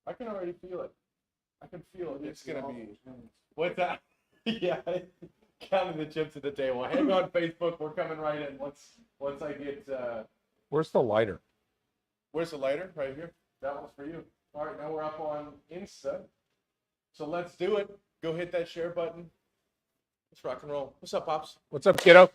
I can already feel it. I can feel it. It's gonna be. What's that? Yeah, counting the chips at the table. Hang on, Facebook. We're coming right in. Once I get. Where's the lighter? Where's the lighter? Right here. That one's for you. All right, now we're up on Insta. So let's do it. Go hit that share button. Let's rock and roll. What's up, Pops? What's up, kiddo?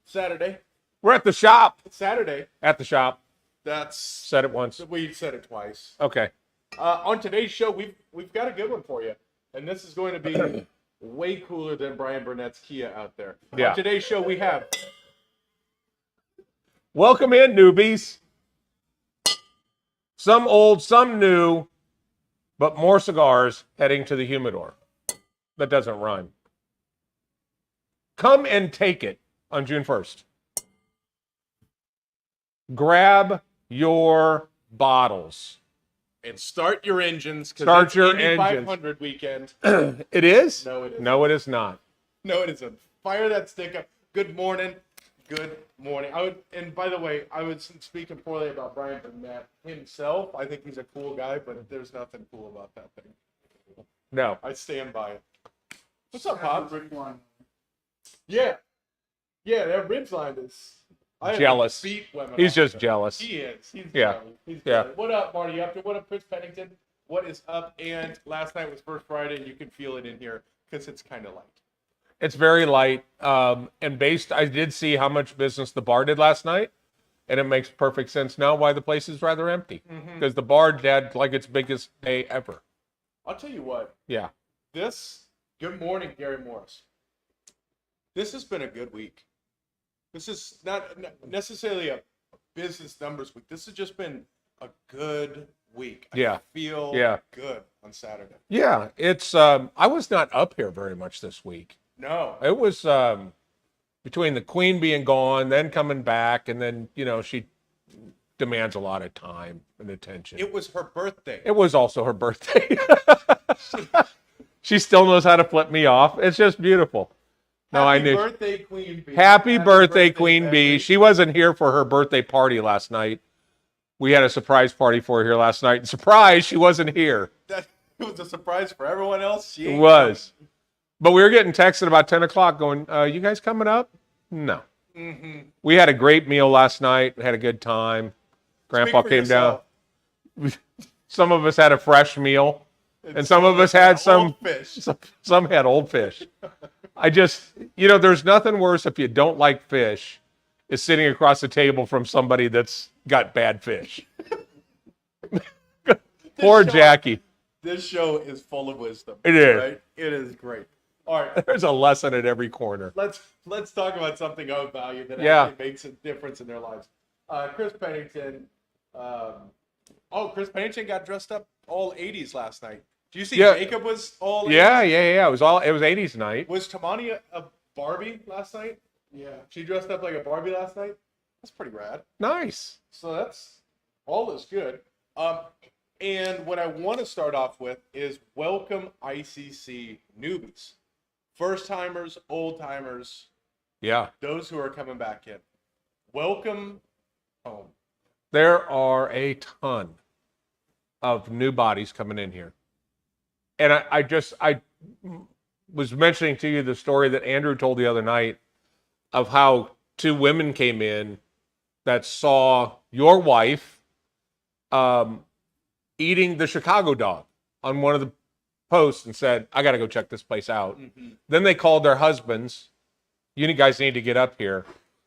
Saturday. We're at the shop. It's Saturday. At the shop. That's. Said it once. We said it twice. Okay. On today's show, we've got a good one for you, and this is going to be way cooler than Brian Burnett's Kia out there. Yeah. On today's show, we have. Welcome in, newbies. Some old, some new, but more cigars heading to the humidor. That doesn't rhyme. Come and take it on June 1st. Grab your bottles. And start your engines. Start your Indy engines. 500 weekend. It is? No, it isn't. No, it is not. No, it isn't. Fire that stick up. Good morning. Good morning. And by the way, I was speaking poorly about Brian Burnett himself. I think he's a cool guy, but there's nothing cool about that thing. No. I stand by it. What's up, Pop? Yeah. Yeah, that ribs line is. Jealous. He's just jealous. He is. He's Yeah. jealous. He's Yeah. jealous. What up, Marty? Up to what up, Chris Pennington? What is up? And last night was First Friday, and you can feel it in here because it's kind of light. It's very light. And I did see how much business the bar did last night. And it makes perfect sense now why the place is rather empty. Because the bar had like its biggest day ever. I'll tell you what. Yeah. Good morning, Gary Morris. This has been a good week. This is not necessarily a business numbers week. This has just been a good week. I feel good on Saturday. Yeah. It's I was not up here very much this week. No. It was between the queen being gone, then coming back, and then, she demands a lot of time and attention. It was her birthday. It was also her birthday. She still knows how to flip me off. It's just beautiful. Happy birthday, Queen Bee. Happy birthday, Queen Bee. She wasn't here for her birthday party last night. We had a surprise party for her here last night. And surprise, she wasn't here. It was a surprise for everyone else. It was. But we were getting texted about 10 o'clock going, you guys coming up? No. Mm-hmm. We had a great meal last night. We had a good time. Grandpa came down. Some of us had a fresh meal. And some of us had some fish. Some had old fish. I just, there's nothing worse if you don't like fish is sitting across the table from somebody that's got bad fish. Poor Jackie. This show is full of wisdom. It is. Right? It is great. All right. There's a lesson at every corner. Let's talk about something of value that actually makes a difference in their lives. Chris Pennington. Chris Pennington got dressed up all 80s last night. Do you see Jacob was all 80s? Yeah. It was 80s night. Was Tamani a Barbie last night? Yeah. She dressed up like a Barbie last night? That's pretty rad. Nice. So that's all is good. And what I want to start off with is welcome ICC newbies. First timers, old timers. Yeah. Those who are coming back in. Welcome home. There are a ton of new bodies coming in here. And I was mentioning to you the story that Andrew told the other night of how two women came in that saw your wife eating the Chicago dog on one of the posts and said, I got to go check this place out. Mm-hmm. Then they called their husbands. You guys need to get up here.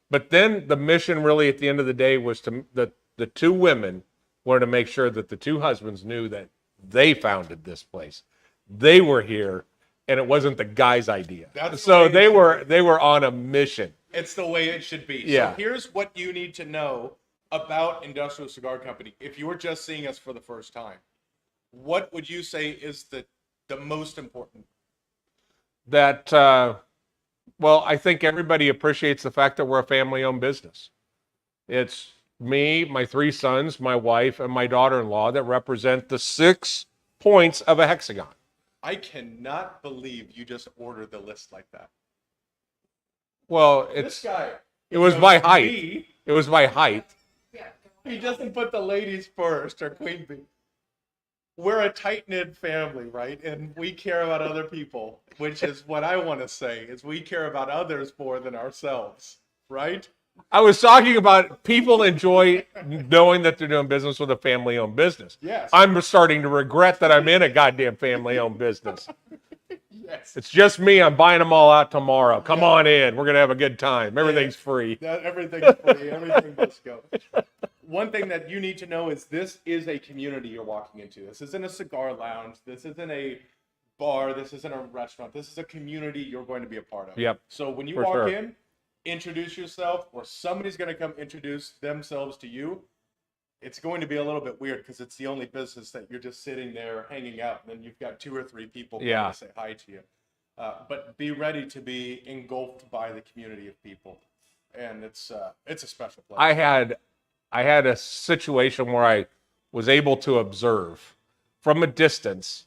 But then the mission really at the end of the day was the two women wanted to make sure that the two husbands knew that they founded this place. They were here, and it wasn't the guy's idea. So they were on a mission. It's the way it should be. Yeah. So here's what you need to know about Industrial Cigar Company. If you were just seeing us for the first time, what would you say is the most important? That, I think everybody appreciates the fact that we're a family-owned business. It's me, my three sons, my wife, and my daughter-in-law that represent the 6 points of a hexagon. I cannot believe you just ordered the list like that. Well, this guy. It was by height. It was by height. He doesn't put the ladies first or Queen Bee. we're a tight-knit family, right? And we care about other people, which is what I want to say, is we care about others more than ourselves, right? I was talking about people enjoy knowing that they're doing business with a family-owned business. Yes. I'm starting to regret that I'm in a goddamn family-owned business. Yes. It's just me. I'm buying them all out tomorrow. Come on in. We're going to have a good time. Everything's free. Everything's free. Everything must go. One thing that you need to know is this is a community you're walking into. This isn't a cigar lounge. This isn't a bar. This isn't a restaurant. This is a community you're going to be a part of. Yep. So when you For walk sure. in, introduce yourself, or somebody's going to come introduce themselves to you. It's going to be a little bit weird because it's the only business that you're just sitting there hanging out, and then you've got 2 or 3 people coming to say hi to you. But be ready to be engulfed by the community of people, and it's a special place. I had a situation where I was able to observe from a distance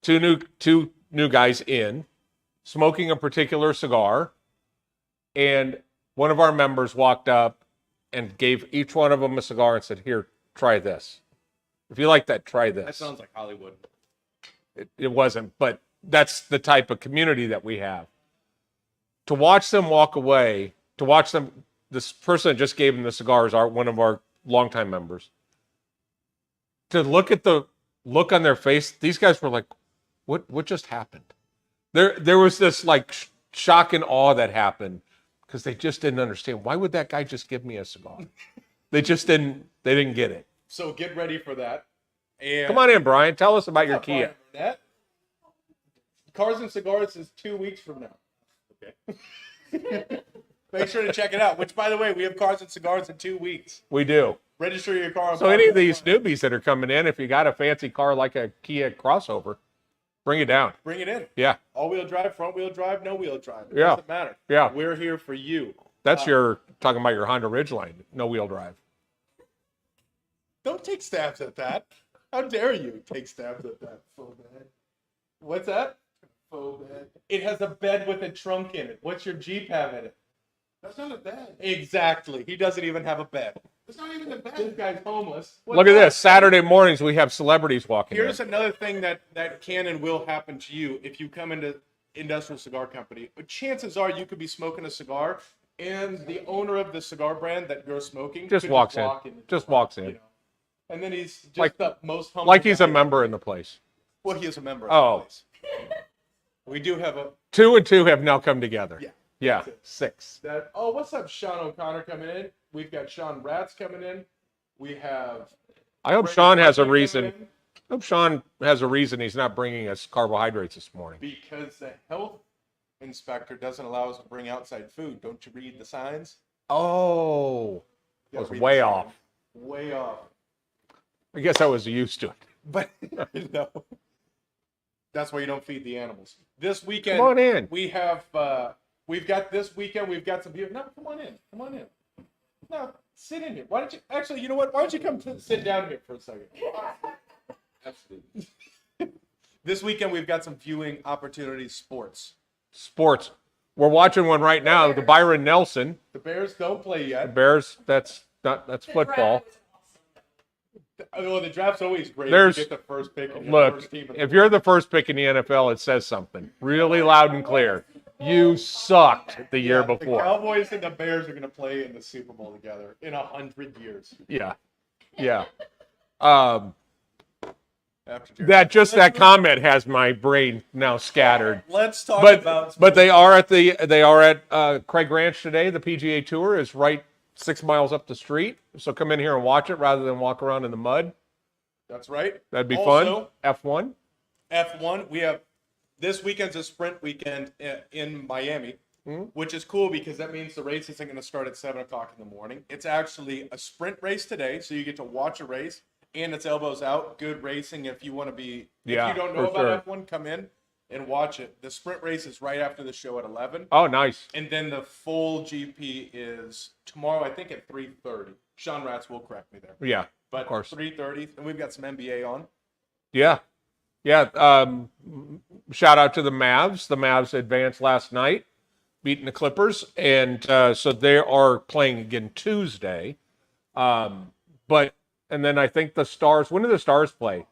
two new guys in smoking a particular cigar, and one of our members walked up and gave each one of them a cigar and said, "Here, try this. If you like that, try this." That sounds like Hollywood. It wasn't, but that's the type of community that we have. To watch them walk away, to watch them, this person that just gave them the cigars, one of our longtime members, to look at the look on their face, these guys were like, what just happened? There was this like shock and awe that happened because they just didn't understand. Why would that guy just give me a cigar? They didn't get it. So get ready for that. And Come on in, Brian. Tell us about your Kia. Brian, Cars and Cigars is 2 weeks from now. Okay. Make sure to check it out. Which, by the way, we have Cars and Cigars in 2 weeks. We do. Register your car. So any of these newbies that are coming in, if you got a fancy car like a Kia crossover, bring it down. Bring it in. Yeah. All-wheel drive, front-wheel drive, no-wheel drive. It Yeah. doesn't matter. Yeah. We're here for you. That's your talking about your Honda Ridgeline, no wheel drive. Don't take stabs at that. How dare you take stabs at that? Faux bed. What's that? Faux bed. It has a bed with a trunk in it. What's your Jeep have in it? That's not a bed. Exactly. He doesn't even have a bed. It's not even a bed. This guy's homeless. Look at this. Saturday mornings we have celebrities walking in. Here's another thing that can and will happen to you if you come into Industrial Cigar Company. But chances are you could be smoking a cigar, and the owner of the cigar brand that you're smoking Just could walks walk in. the Just door, walks in. you know. And then he's just Like- the most humble. Like he's a guy. member in the place. Well, he is a member. Oh. Of the place. We do have a 2 and 2 have now come together. Yeah. Yeah. 6. that. Oh, what's up, Sean O'Connor coming in? We've got Sean Ratz coming in. We have. I hope Brady Sean has a Smith reason. coming in I hope Sean has a reason he's not bringing us carbohydrates this morning. because the health inspector doesn't allow us to bring outside food. Don't you read the signs? Oh. You I gotta was read the way signs. off. Way off. I guess I was used to it. But no. That's why you don't feed the animals. This weekend, Come on in. we have. We've got this weekend. We've got some people. No, come on in. Come on in. No, sit in here. Why don't you? Actually, you know what? Why don't you come sit down here for a second? Absolutely. This weekend we've got some viewing opportunities. Sports. We're watching one right now, the Byron Nelson. The Bears don't play yet. Bears, that's football. Oh, the draft's always great. There's- You get the first pick. And Look, first team in the if you're the first pick in the NFL, it says something really loud and clear. You sucked the year The before. Cowboys and the Bears are going to play in the Super Bowl together in 100 years. Yeah. Yeah. After That comment has my brain now scattered. Let's talk about. But they are at Craig Ranch today. The PGA Tour is right 6 miles up the street. So come in here and watch it rather than walk around in the mud. That's right. That'd be Also, fun. F1. F1. We have this weekend's a sprint weekend in Miami, which is cool because that means the race isn't going to start at 7:00 in the morning. It's actually a sprint race today, so you get to watch a race and it's elbows out. Good racing if you want to be. Yeah, if you don't know for about F1, come in and watch it. The sprint race is right after the show at 11. Oh, nice. And then the full GP is tomorrow, I think, at 3:30. Sean Ratz will correct me there. Yeah, But of course. 3:30, and we've got some NBA on. Yeah. Yeah. Shout out to the Mavs. The Mavs advanced last night, beating the Clippers. And so they are playing again Tuesday. And then I think the Stars, when do the Stars play?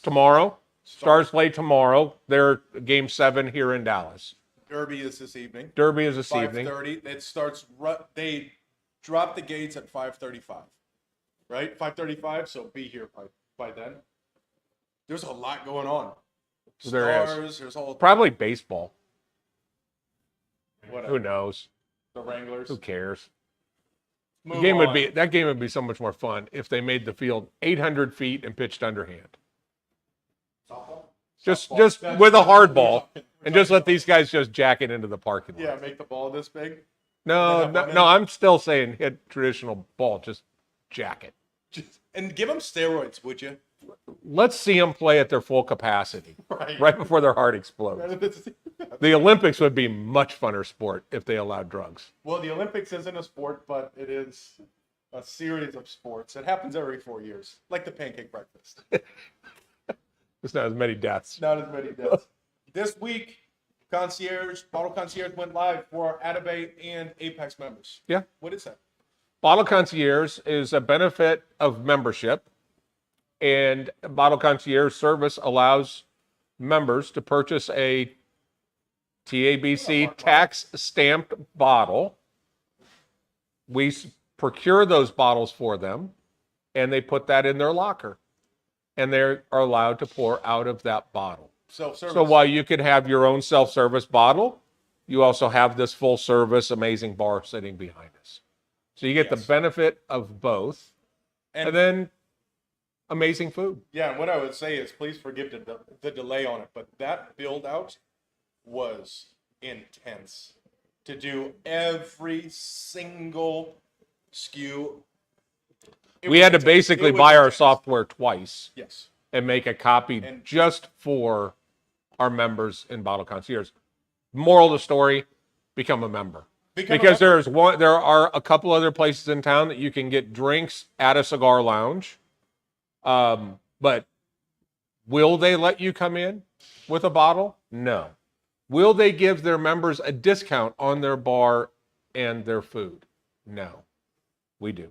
tomorrow. Stars play tomorrow. They're game 7 here in Dallas. Derby is this evening. Derby is this evening. 5:30. It starts. They drop the gates at 5:35. Right, 5:35. So be here by then. There's a lot going on. There is. Stars. There's all Probably baseball. whatever. Who knows? The Wranglers. Who cares? Move That game would be so much more fun if they made the field 800 feet and pitched underhand. Softball? Just Softball. with a hard ball, and just let these guys just jack it into the parking lot. Yeah, make the ball this big. No, I'm still saying hit traditional ball, just jack it. And give them steroids, would you? Let's see them play at their full capacity, Right. right before their heart explodes. The Olympics would be much funner sport if they allowed drugs. Well, the Olympics isn't a sport, but it is a series of sports. It happens every 4 years, like the pancake breakfast. There's not as many deaths. Not as many deaths. This week, Bottle Concierge went live for Atabay and Apex members. Yeah. What is that? Bottle Concierge is a benefit of membership, and Bottle Concierge service allows members to purchase a TABC tax stamped bottle. We procure those bottles for them, and they put that in their locker, and they are allowed to pour out of that bottle. Self-service. So while you could have your own self-service bottle, you also have this full-service amazing bar sitting behind us. So you get the benefit of both, and then amazing food. Yeah, and what I would say is please forgive the delay on it, but that build-out was intense. To do every single SKU. We had to basically buy our software twice. Yes. And make a copy just for our members in Bottle Concierge. Moral of the story, become a member. Because there are a couple other places in town that you can get drinks at a cigar lounge. But will they let you come in with a bottle? No. Will they give their members a discount on their bar and their food? No. We do.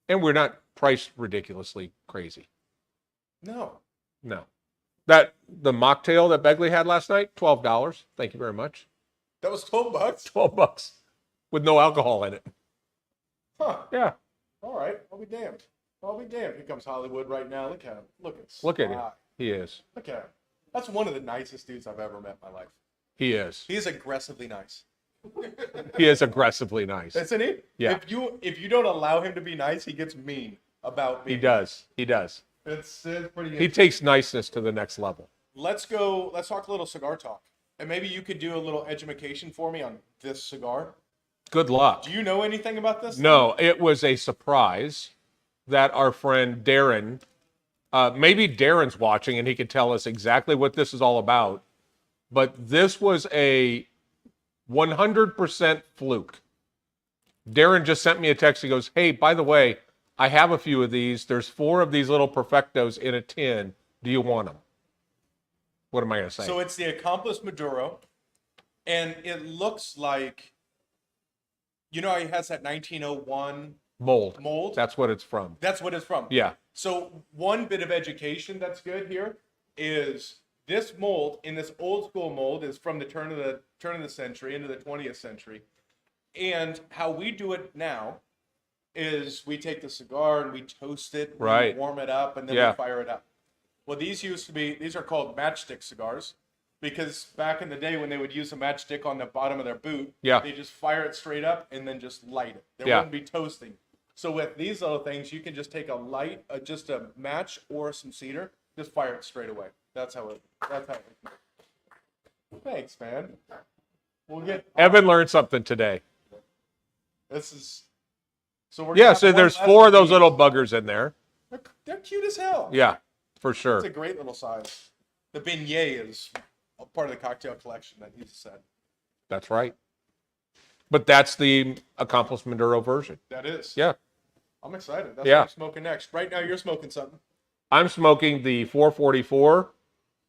And we're not priced ridiculously crazy. No. The mocktail that Begley had last night, $12. Thank you very much. That was $12. $12 with no alcohol in it. Huh. Yeah. All right. I'll be damned. Here comes Hollywood right now. Look at him. Look at him. He is. Look at him. That's one of the nicest dudes I've ever met in my life. He is. He's aggressively nice. He is aggressively nice. Isn't he? Yeah. If you don't allow him to be nice, he gets mean about me. He does. It's pretty. He takes niceness to the next level. Let's talk a little cigar talk. And maybe you could do a little education for me on this cigar. Good luck. Do you know anything about this? No, it was a surprise that our friend Darren, maybe Darren's watching and he could tell us exactly what this is all about. But this was a 100% fluke. Darren just sent me a text. He goes, hey, by the way, I have a few of these. There's 4 of these little Perfectos in a tin. Do you want them? What am I going to say? So it's the Accomplice Maduro, and it looks like, it has that 1901 mold. That's what it's from. That's what it's from. Yeah. So one bit of education that's good here is this mold, in this old school mold, is from the turn of the century into the 20th century. And how we do it now is we take the cigar and we toast it, right, we warm it up, and then we fire it up. Well, these are called matchstick cigars, because back in the day when they would use a matchstick on the bottom of their boot, they just fire it straight up and then just light it. There wouldn't be toasting. So with these little things, you can just take just a match or some cedar, just fire it straight away. That's how it. Thanks, man. Evan learned something today. This is. So we're so there's 4 of those little buggers in there. They're cute as hell. Yeah, for sure. It's a great little size. The beignet is a part of the cocktail collection that he said. That's right. But that's the Accomplice Maduro version. That is. Yeah. I'm excited. That's what I'm smoking next. Right now you're smoking something. I'm smoking the 444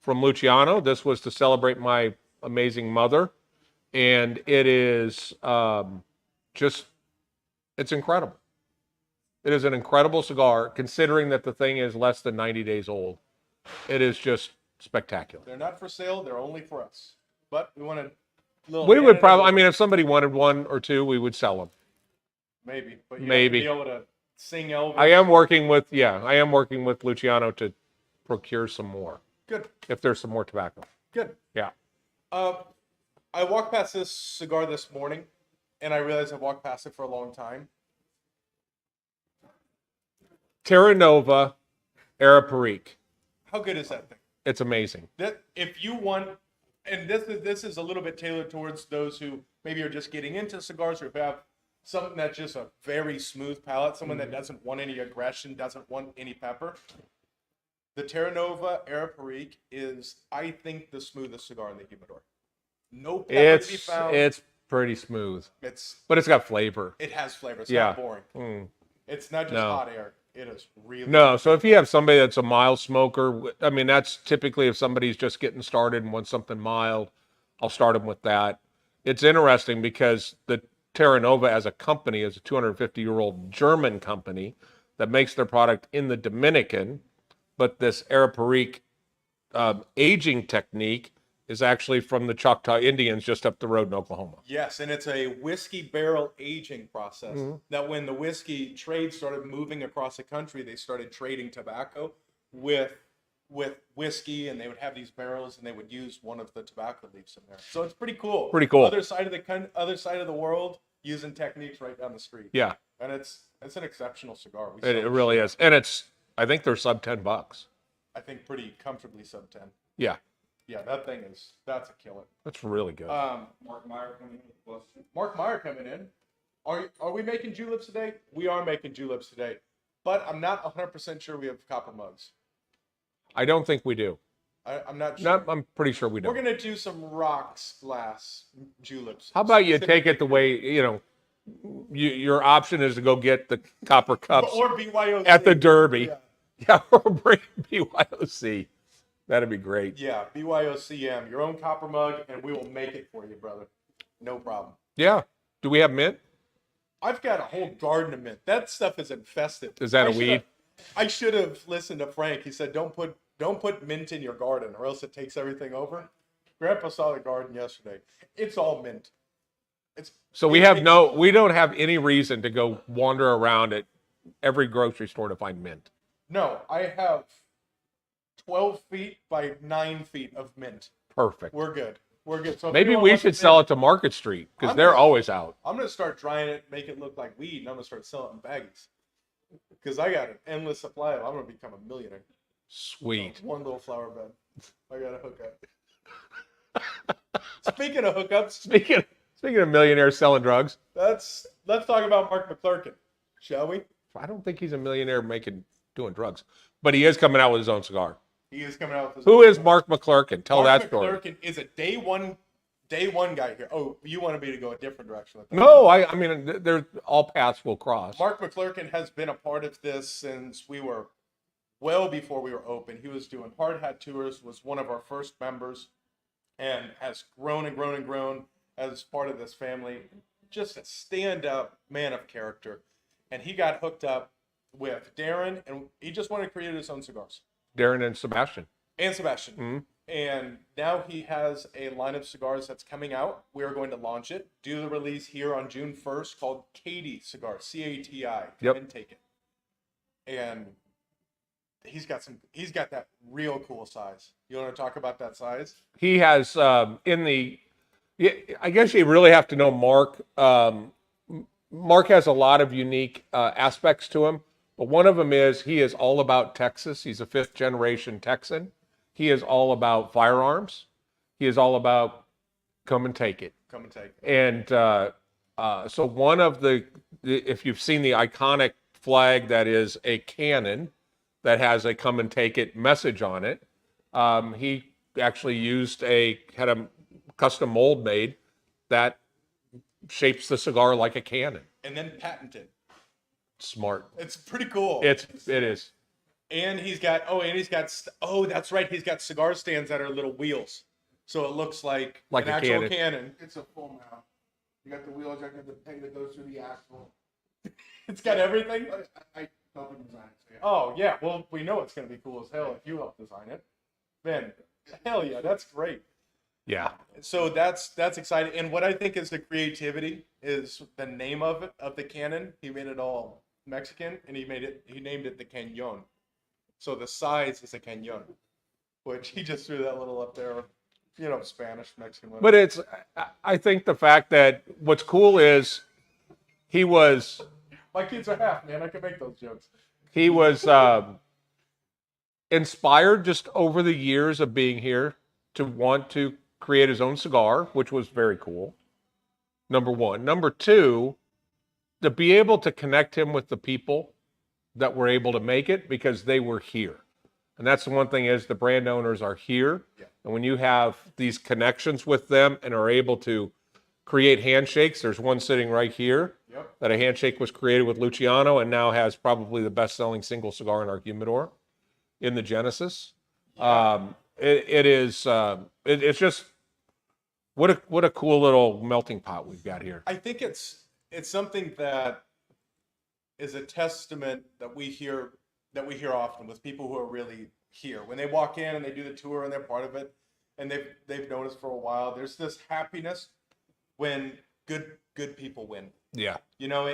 from Luciano. This was to celebrate my amazing mother. And it is it's incredible. It is an incredible cigar, considering that the thing is less than 90 days old. It is just spectacular. They're not for sale. They're only for us. But we want a little. We would added probably, I little- mean, if somebody wanted one or two, we would sell them. maybe, but you Maybe. have to be able to sing Elvis. I am working with Luciano to procure some more, Good. if there's some more tobacco. Good. Yeah. I walked past this cigar this morning, and I realized I've walked past it for a long time. Terra Nova Araparique. How good is that thing? It's amazing. That if you want, and this is a little bit tailored towards those who maybe are just getting into cigars or who have something that's just a very smooth palate, someone that doesn't want any aggression, doesn't want any pepper. The Terra Nova Araparique is, I think, the smoothest cigar in the humidor. No pepper to be found. It's pretty smooth, It's but it's got flavor. it has flavor. It's Yeah. not boring. Mm. It's not just No. hot air. It is really No, so if you have somebody that's a mild smoker, I mean, that's typically if somebody's just getting started and wants something mild, I'll start them with that. It's interesting because the Terra Nova as a company is a 250-year-old German company that makes their product in the Dominican, but this Araparique aging technique is actually from the Choctaw Indians just up the road in Oklahoma. Yes, and it's a whiskey barrel aging process. Mm-hmm. That when the whiskey trade started moving across the country, they started trading tobacco with whiskey, and they would have these barrels, and they would use one of the tobacco leaves in there. So it's pretty cool. Pretty cool. Other side of the world using techniques right down the street. Yeah, And it's an exceptional cigar. We it sell really is. And I think they're sub $10. I think pretty comfortably sub 10. Yeah, Yeah, that's a killer. that's really good. Mark Meyer coming in with plus. Mark Meyer coming in. Are we making juleps today? We are making juleps today, but I'm not 100% sure we have copper mugs. I don't think we do. I'm not sure. No, I'm pretty sure we We're don't. gonna do some rocks glass juleps. How about you take it the way, your option is to go get the copper cups or BYOC at the Derby. Yeah, Yeah, or bring BYOC. That'd be great. yeah, BYOCM, your own copper mug, and we will make it for you, brother. No problem. Yeah. Do we have mint? I've got a whole garden of mint. That stuff is infested. Is that a I should weed? have- I should have listened to Frank. He said, "Don't put mint in your garden, or else it takes everything over." Grandpa saw the garden yesterday. It's all mint. So we don't have any reason to go wander around at every grocery store to find mint. No, I have 12 feet by 9 feet of mint. Perfect. We're good. We're good. So if Maybe anyone we wants should to sell mint, it to Market Street because I'm they're gonna- always out. I'm gonna start drying it, make it look like weed, and I'm gonna start selling it in baggies. Because I got an endless supply of. I'm gonna become a millionaire. Sweet. One little flower bed. I got a hookup. Speaking of hookups, Speaking of millionaires selling drugs, let's talk about Mark McClurkin, shall we? I don't think he's a millionaire doing drugs, but he is coming out with his own cigar. He is coming out with his. Who is Mark McClurkin? Tell Mark that story. McClurkin is a day one guy here. Oh, you wanted me to go a different direction with that? No, I mean, they're all paths will cross. Mark McClurkin has been a part of this since we were well before we were open. He was doing hard hat tours, was one of our first members, and has grown and grown and grown as part of this family. Just a stand-up man of character. And he got hooked up with Darren, and he just wanted to create his own cigars. Darren and Sebastian. And Sebastian. Mm-hmm. And now he has a line of cigars that's coming out. We are going to launch it, do the release here on June 1st, called Katie Cigars, CATI. Come Yep. and take it. And he's got that real cool size. You want to talk about that size? He has I guess you really have to know Mark. Mark has a lot of unique aspects to him, but one of them is he is all about Texas. He's a 5th generation Texan. He is all about firearms. He is all about come and take it. Come and take it. And so one of if you've seen the iconic flag that is a cannon that has a come and take it message on it, he actually had a custom mold made that shapes the cigar like a cannon. And then patented. Smart. It's pretty cool. It is. And that's right. He's got cigar stands that are little wheels. So it looks like Like an a actual cannon. cannon. It's a full mount. You got the wheels, you got the peg that goes through the axle. It's got everything. helping design it. So, yeah. Oh yeah, well we know it's gonna be cool as hell if you help design it. Man, hell yeah, that's great. Yeah. So that's exciting. And what I think is the creativity is the name of it, of the cannon. He made it all Mexican, and he named it the Cañón. So the size is a cañón, which he just threw that little up there, Spanish, Mexican. But I think the fact that what's cool is he was My kids are half, man. I can make those jokes. inspired just over the years of being here to want to create his own cigar, which was very cool. Number one. Number two, to be able to connect him with the people that were able to make it because they were here. And that's the one thing is the brand owners are here. Yeah. And when you have these connections with them and are able to create handshakes, there's one sitting right here. Yep. That a handshake was created with Luciano and now has probably the best-selling single cigar in our humidor in the Genesis. Yeah. It's just what a cool little melting pot we've got here. I think it's something that is a testament that we hear often with people who are really here. When they walk in and they do the tour and they're part of it, and they've noticed for a while, there's this happiness when good people win. Yeah,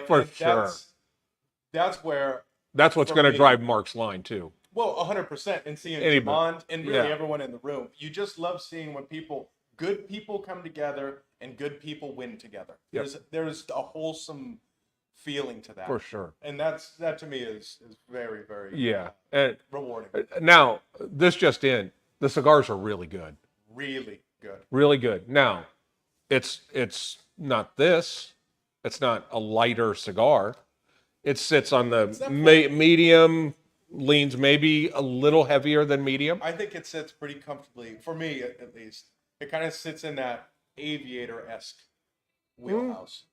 For sure. That's where. That's what's going to drive Mark's line too. Well, 100%, and seeing Anybody. Jamond and really Yeah. everyone in the room. You just love seeing when good people come together and good people win together. Yep. There's a wholesome feeling to that. For sure. And that to me is very, very Yeah. And rewarding. now, this just in, the cigars are really good. Really good. Really good. Now, it's not this. It's not a lighter cigar. It sits on the medium, leans maybe a little heavier than medium. I think it sits pretty comfortably, for me at least. It kind of sits in that aviator-esque wheelhouse.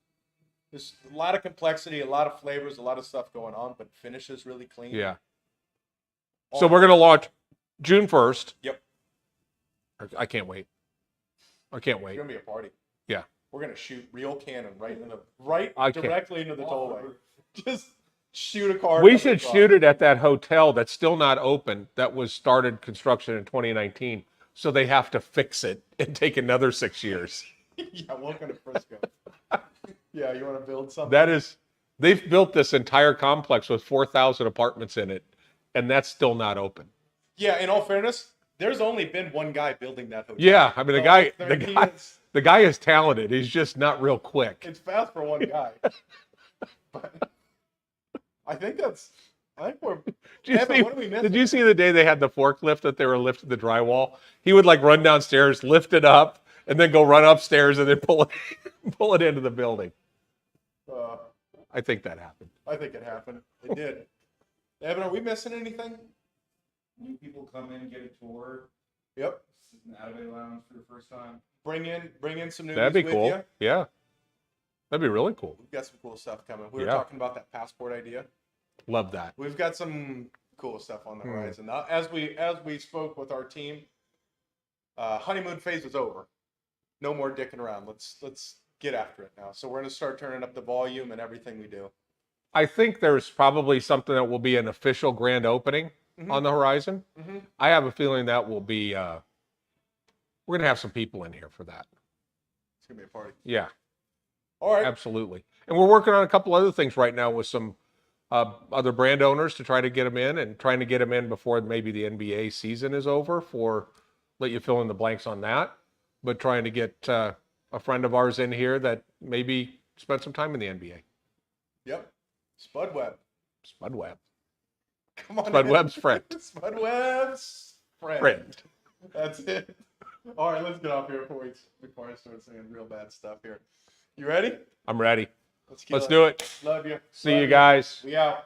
There's a lot of complexity, a lot of flavors, a lot of stuff going on, but finish is really clean. Yeah. So we're going to launch June 1st. Yep. I can't wait. I can't It's wait. gonna be a party. Yeah. We're gonna shoot real cannon I can't- directly into the tollway. Just shoot a car. We should shoot it at that hotel that's still not open, that was started construction in 2019. So they have to fix it and take another 6 years. Yeah, welcome to Frisco. Yeah, you want to build something? They've built this entire complex with 4,000 apartments in it, and that's still not open. Yeah, in all fairness, there's only been one guy building that hotel. Yeah, I mean So the guy is talented. He's just not real quick. it's fast for one guy. But I think we're. Evan, what are we missing? Did you see the day they had the forklift that they were lifting the drywall? He would like run downstairs, lift it up, and then go run upstairs and then pull it into the building. I think that happened. I think it happened. It did. Evan, are we missing anything? New people come in, get a tour, Yep. sit in the Adelaide Lounge for the first time. Bring in some newbies That'd be with cool. you. Yeah. That'd be really cool. We've got some cool stuff coming. We were Yeah. talking about that passport idea. Love that. We've got some cool stuff on the horizon. Now, as we spoke with our team, honeymoon phase is over. No more dicking around. Let's get after it now. So we're gonna start turning up the volume and everything we do. I think there's probably something that will be an official grand opening on the horizon. Mm-hmm. I have a feeling that will be, we're going to have some people in here for that. It's gonna be a party. Yeah, All right. absolutely. And we're working on a couple other things right now with some other brand owners to try to get them in and trying to get them in before maybe the NBA season is over let you fill in the blanks on that. But trying to get a friend of ours in here that maybe spent some time in the NBA. Yep. Spudweb. Spudweb. Come on. Spudweb's friend. Spudweb's friend. That's it. All right, let's get off here before I start saying real bad stuff here. You ready? I'm ready. Let's Do it. Love you. See you guys. We out.